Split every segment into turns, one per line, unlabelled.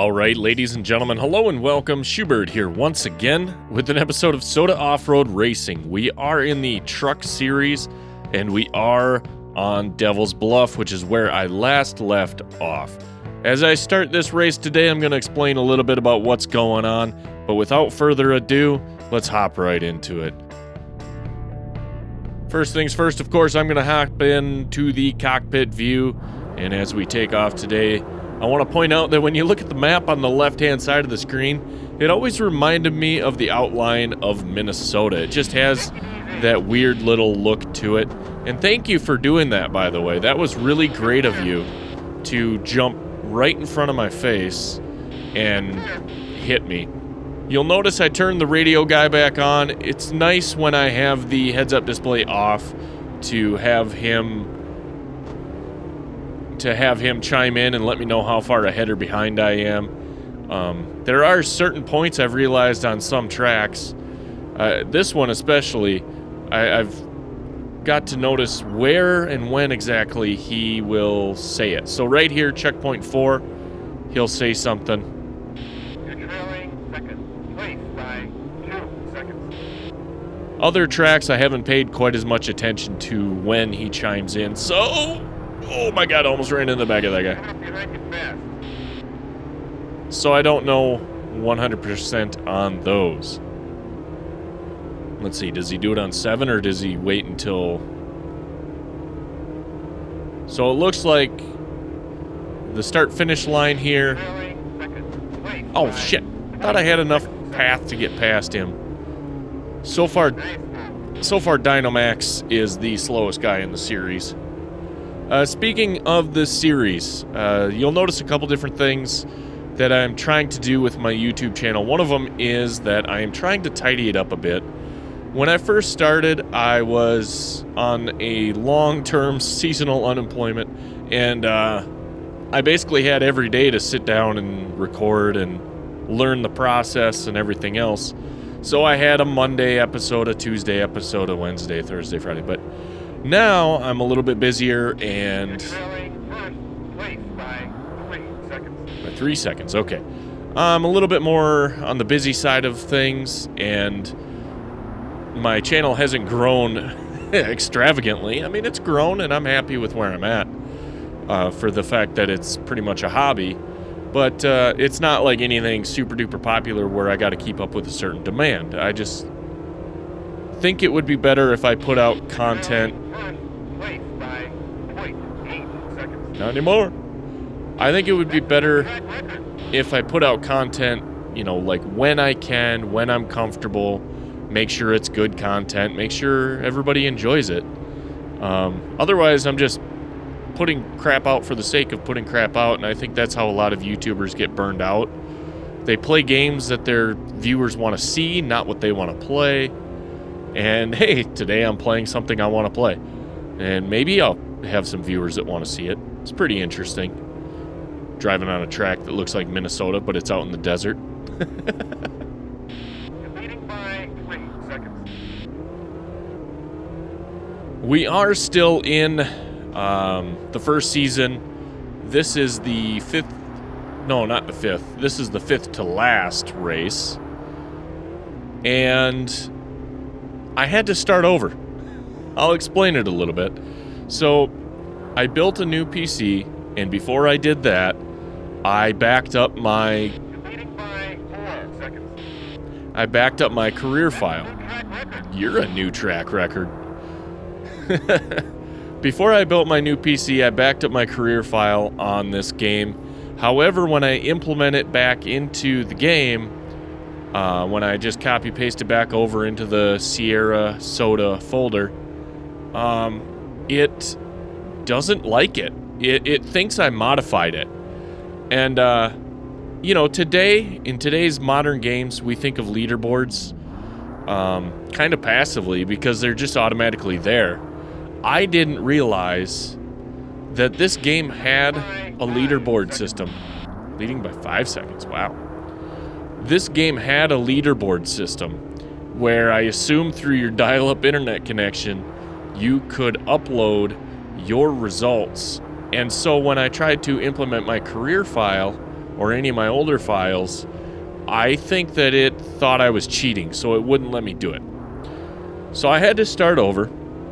All right, ladies and gentlemen, hello and welcome. Schubert here once again with an episode of Soda Off-Road Racing. We are in the truck series, and we are on Devil's Bluff, which is where I last left off. As I start this race today, I'm going to explain a little bit about what's going on, but without further ado, let's hop right into it. First things first, of course, I'm going to hop into the Cockpit View, and as we take off today, I want to point out that when you look at the map on the left-hand side of the screen, it always reminded me of the outline of Minnesota. It just has that weird little look to it. And thank you for doing that, by the way. That was really great of you to jump right in front of my face and hit me. You'll notice I turned the radio guy back on. It's nice when I have the heads-up display off to have him chime in and let me know how far ahead or behind I am. There are certain points I've realized on some tracks, this one especially, I've got to notice where and when exactly he will say it. So right here, checkpoint 4, he'll say something. You're trailing second place by 2 seconds. Other tracks I haven't paid quite as much attention to when he chimes in, so... Oh my god, I almost ran in the back of that guy. So I don't know 100% on those. Let's see, does he do it on 7 or does he wait until... So it looks like the start-finish line here... Oh shit, thought I had enough path to get past him. So far Dynamax is the slowest guy in the series. Speaking of the series, you'll notice a couple different things that I'm trying to do with my YouTube channel. One of them is that I am trying to tidy it up a bit. When I first started, I was on a long-term seasonal unemployment, and I basically had every day to sit down and record and learn the process and everything else. So I had a Monday episode, a Tuesday episode, a Wednesday, Thursday, Friday, but now I'm a little bit busier and... By 3 seconds, okay. I'm a little bit more on the busy side of things, and my channel hasn't grown extravagantly. I mean, it's grown, and I'm happy with where I'm at for the fact that it's pretty much a hobby. But it's not like anything super duper popular where I got to keep up with a certain demand. I just think it would be better if I put out content. Not anymore. I think it would be better if I put out content, you know, like when I can, when I'm comfortable, make sure it's good content, make sure everybody enjoys it. Otherwise, I'm just putting crap out for the sake of putting crap out, and I think that's how a lot of YouTubers get burned out. They play games that their viewers want to see, not what they want to play. And hey, today I'm playing something I want to play. And maybe I'll have some viewers that want to see it. It's pretty interesting. Driving on a track that looks like Minnesota, but it's out in the desert. By 3 seconds. We are still in the first season. This is the 5th... No, not the 5th. This is the 5th to last race. And I had to start over. I'll explain it a little bit. So, I built a new PC, and before I did that, I backed up my career file. You're a new track record. Before I built my new PC, I backed up my career file on this game. However, when I implement it back into the game, when I just copy-paste it back over into the Sierra Soda folder, it doesn't like it. It thinks I modified it. And, you know, in today's modern games, we think of leaderboards kind of passively because they're just automatically there. I didn't realize that this game had a leaderboard system. Leading by 5 seconds, wow. This game had a leaderboard system where I assume through your dial-up internet connection, you could upload your results. And so when I tried to implement my career file, or any of my older files, I think that it thought I was cheating, so it wouldn't let me do it. So I had to start over.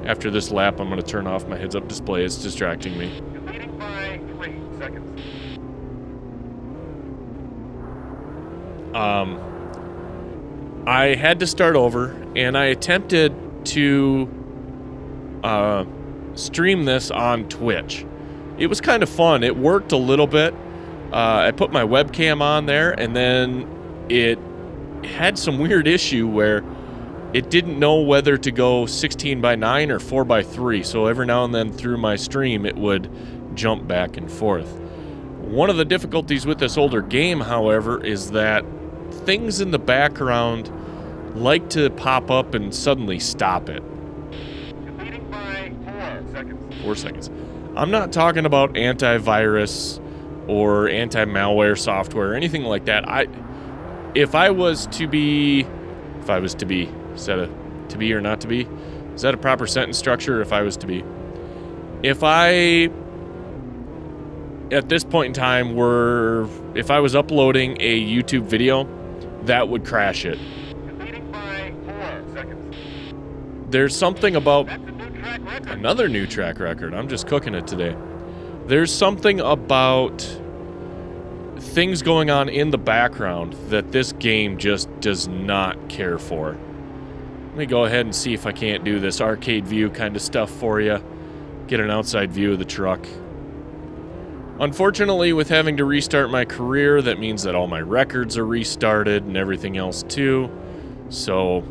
After this lap, I'm going to turn off my heads-up display. It's distracting me.
Completing by 3 seconds.
I had to start over, and I attempted to stream this on Twitch. It was kind of fun. It worked a little bit. I put my webcam on there, and then it had some weird issue where it didn't know whether to go 16:9 or 4:3, so every now and then through my stream it would jump back and forth. One of the difficulties with this older game, however, is that things in the background like to pop up and suddenly stop it.
Completing by 4 seconds.
4 seconds. I'm not talking about antivirus or anti-malware software or anything like that. If I was to be, is that a to be or not to be? Is that a proper sentence structure? If I was to be. If I, at this point in time, if I was uploading a YouTube video, that would crash it.
Completing by 4 seconds.
There's something about
That's a new track record.
another new track record. I'm just cooking it today. There's something about things going on in the background that this game just does not care for. Let me go ahead and see if I can't do this arcade view kind of stuff for you. Get an outside view of the truck. Unfortunately, with having to restart my career, that means that all my records are restarted and everything else too. So,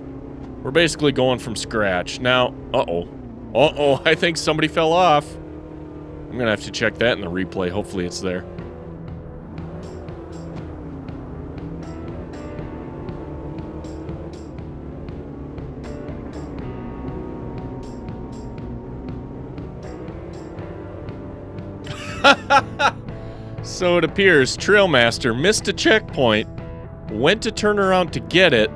we're basically going from scratch. Now, uh-oh, I think somebody fell off. I'm gonna have to check that in the replay. Hopefully it's there. So it appears Trailmaster missed a checkpoint, went to turn around to get it,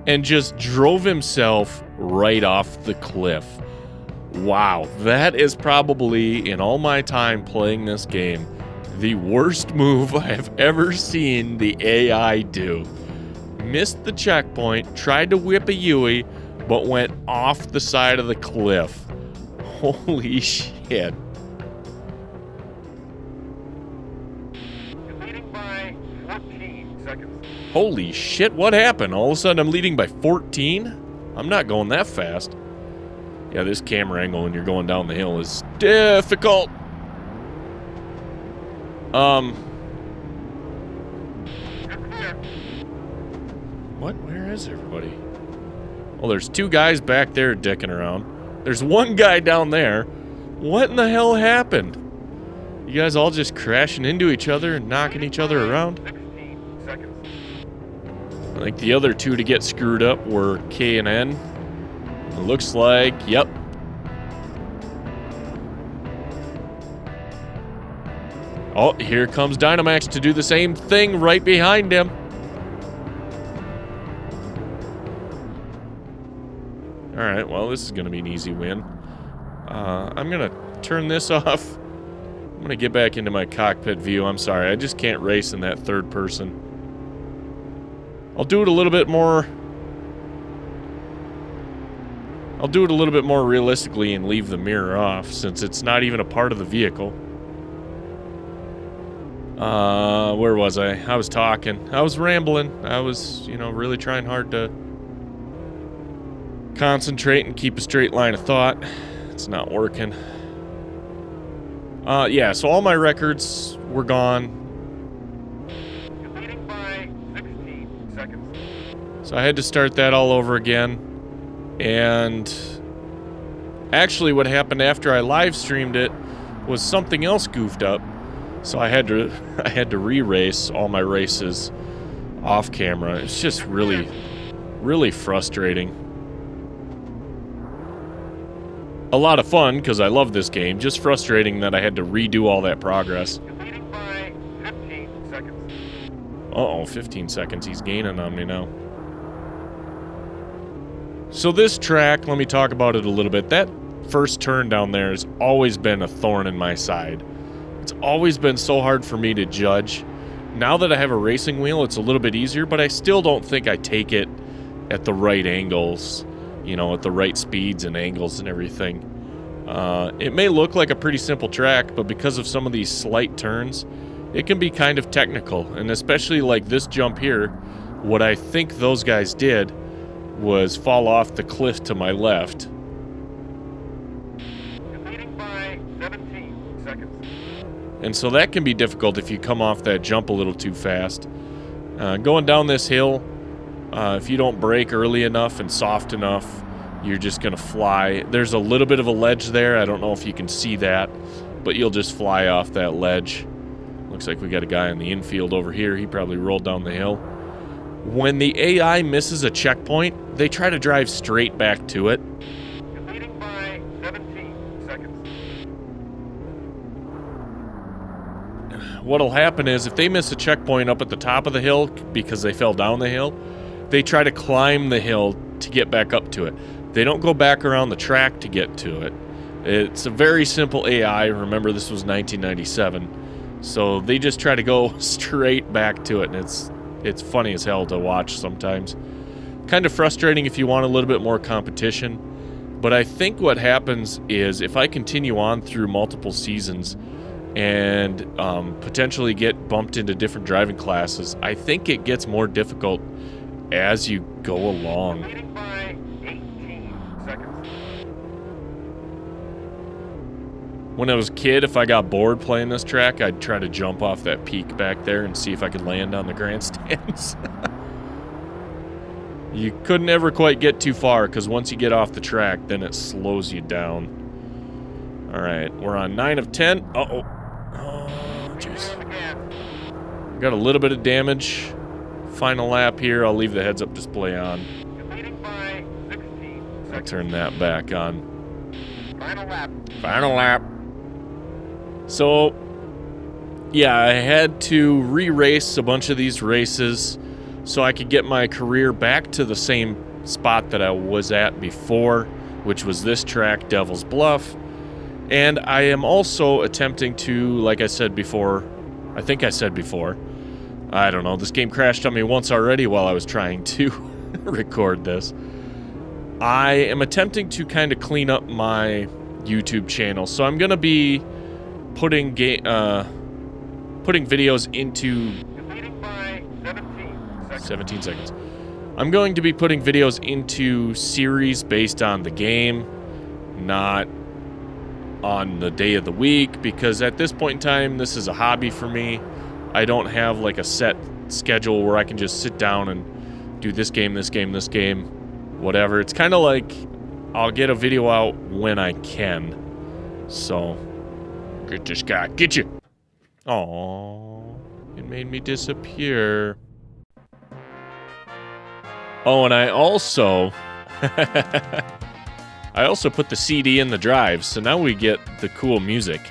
and just drove himself right off the cliff. Wow, that is probably, in all my time playing this game, the worst move I have ever seen the AI do. Missed the checkpoint, tried to whip a Yui, but went off the side of the cliff. Holy shit.
Completing by 14 seconds.
Holy shit, what happened? All of a sudden I'm leading by 14? I'm not going that fast. Yeah, this camera angle when you're going down the hill is difficult. What? Where is everybody? Well, there's two guys back there dicking around. There's one guy down there. What in the hell happened? You guys all just crashing into each other and knocking each other around?
16 seconds.
I think the other two to get screwed up were K and N. It looks like, yep. Oh, here comes Dynamax to do the same thing right behind him. Alright, well, this is going to be an easy win. I'm going to turn this off. I'm going to get back into my cockpit view. I'm sorry, I just can't race in that third person. I'll do it a little bit more realistically and leave the mirror off, since it's not even a part of the vehicle. Where was I? I was talking. I was rambling. I was, really trying hard to concentrate and keep a straight line of thought. It's not working. Yeah, so all my records were gone.
Completing by 16 seconds.
So I had to start that all over again. And actually what happened after I live streamed it was something else goofed up. So I had to re-race all my races off camera. It's just really, really frustrating. A lot of fun because I love this game. Just frustrating that I had to redo all that progress.
Completing by 15 seconds.
Uh-oh, 15 seconds. He's gaining on me now. So this track, let me talk about it a little bit. That first turn down there has always been a thorn in my side. It's always been so hard for me to judge Now that I have a racing wheel, it's a little bit easier, but I still don't think I take it at the right angles, you know, at the right speeds and angles and everything. It may look like a pretty simple track, but because of some of these slight turns, it can be kind of technical. And especially like this jump here, what I think those guys did was fall off the cliff to my left.
Completing by 17 seconds.
And so that can be difficult if you come off that jump a little too fast. Going down this hill, if you don't brake early enough and soft enough, you're just going to fly. There's a little bit of a ledge there. I don't know if you can see that, but you'll just fly off that ledge. Looks like we got a guy in the infield over here. He probably rolled down the hill. When the AI misses a checkpoint, they try to drive straight back to it.
Completing by 17 seconds.
What'll happen is if they miss a checkpoint up at the top of the hill because they fell down the hill, they try to climb the hill to get back up to it. They don't go back around the track to get to it. It's a very simple AI. Remember, this was 1997. So they just try to go straight back to it, and it's funny as hell to watch sometimes. Kind of frustrating if you want a little bit more competition. But I think what happens is if I continue on through multiple seasons and potentially get bumped into different driving classes, I think it gets more difficult as you go along.
Completing by 18 seconds.
When I was a kid, if I got bored playing this track, I'd try to jump off that peak back there and see if I could land on the grandstands. You couldn't ever quite get too far, because once you get off the track, then it slows you down. Alright, we're on 9 of 10. Uh-oh. Oh, jeez. Got a little bit of damage. Final lap here. I'll leave the heads-up display on.
Completing by 16
I'll
seconds.
turn that back on.
Final lap.
Final lap. So, yeah, I had to re-race a bunch of these races so I could get my career back to the same spot that I was at before, which was this track, Devil's Bluff. And I am also attempting to, like I said before, I think I said before, I don't know, this game crashed on me once already while I was trying to record this. I am attempting to kind of clean up my YouTube channel, so I'm going to be putting videos into...
Completing by 17 seconds.
I'm going to be putting videos into series based on the game, not on the day of the week, because at this point in time, this is a hobby for me. I don't have like a set schedule where I can just sit down and do this game, whatever. It's kind of like I'll get a video out when I can. So, get this guy, get you. Aww, it made me disappear. Oh, and I also put the CD in the drive, so now we get the cool music.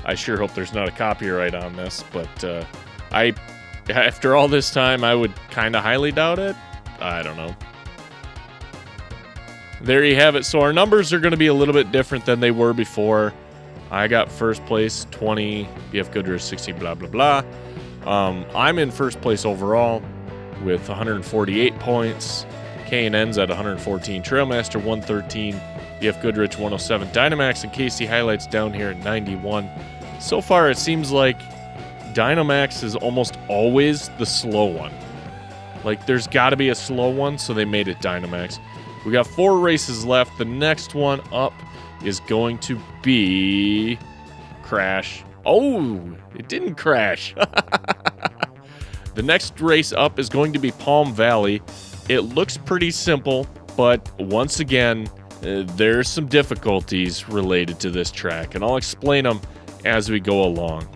I sure hope there's not a copyright on this, but after all this time, I would kind of highly doubt it. I don't know. There you have it. So our numbers are going to be a little bit different than they were before. I got first place, 20, BF Goodrich 60, blah, blah, blah. I'm in first place overall with 148 points. K&N's at 114, Trailmaster 113, BF Goodrich 107, Dynamax and KC Highlights down here at 91. So far, it seems like Dynamax is almost always the slow one. Like, there's got to be a slow one, so they made it Dynamax. We got 4 races left. The next one up is going to be... Crash. Oh, it didn't crash. The next race up is going to be Palm Valley. It looks pretty simple, but once again, there's some difficulties related to this track, and I'll explain them as we go along.